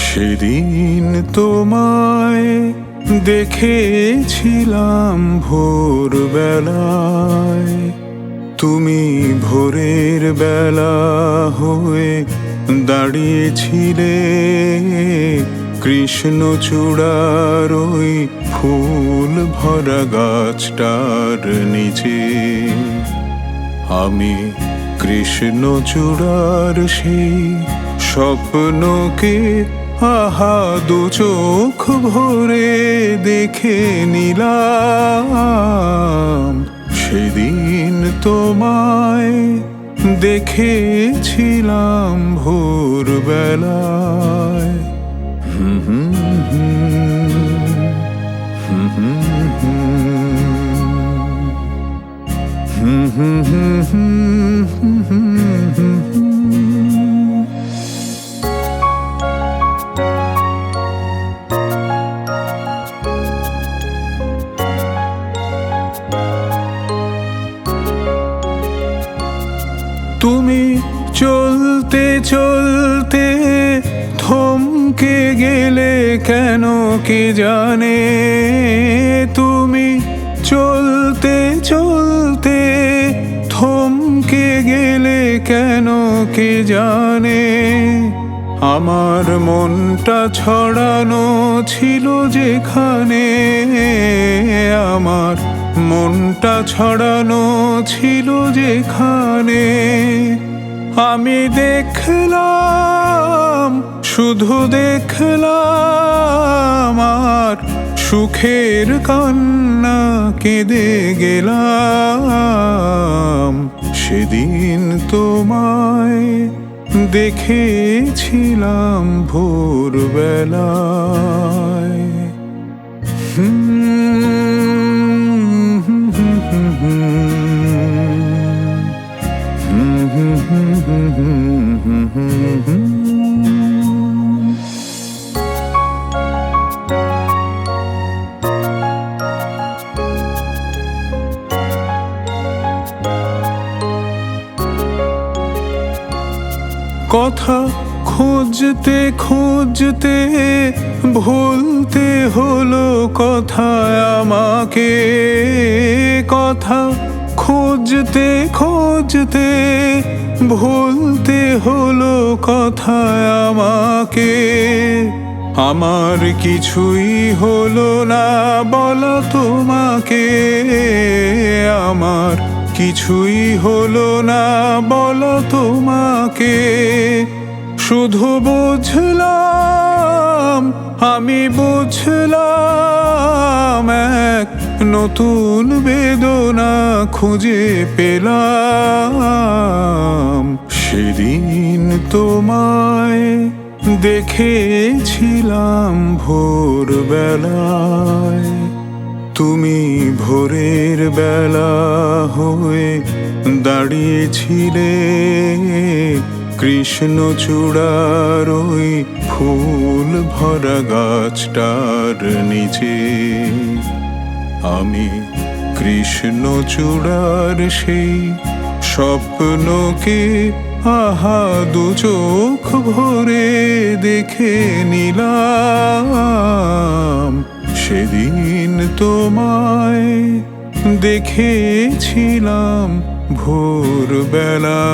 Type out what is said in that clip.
সেদিন তোমায় দেখেছিলাম ভোরবেলায়, তুমি ভোরের বেলা হয়ে দাঁড়িয়েছিলে কৃষ্ণচূড়ার ওই ফুল ভরা গাছটার নিচে। আমি কৃষ্ণচূড়ার সেই স্বপ্নকে আহা দু চোখ ভরে দেখে নিলাম। সেদিন তোমায় দেখেছিলাম ভোরবেলায়। তুমি চলতে চলতে থমকে গেলে কেন কে জানে, তুমি চলতে চলতে থমকে গেলে কেন কে জানে। আমার মনটা ছড়ানো ছিল যেখানে, আমার মনটা ছড়ানো ছিল যেখানে। আমি দেখলাম, শুধু দেখলাম, আর সুখের কান্না কেঁদে গেলাম। সেদিন তোমায় দেখেছিলাম ভোরবেলায়। কথা খুঁজতে খুঁজতে ভুলতে হলো কথায় আমাকে, কথা খুঁজতে খুঁজতে ভুলতে হলো কথায় আমাকে। আমার কিছুই হলো না বলো তোমাকে, আমার কিছুই হলো না বলো তোমাকে। শুধু বুঝলাম, আমি বুঝলাম, এক নতুন বেদনা খুঁজে পেলাম। সেদিন তোমায় দেখেছিলাম ভোরবেলায়, তুমি ভোরের বেলা হয়ে দাঁড়িয়েছিলে কৃষ্ণচূড়ার ওই ফুল ভরা গাছটার নিচে। আমি কৃষ্ণচূড়ার সেই স্বপ্নকে আহা দু চোখ ভরে দেখে নিলাম। সেদিন তোমায় দেখেছিলাম ভোরবেলা।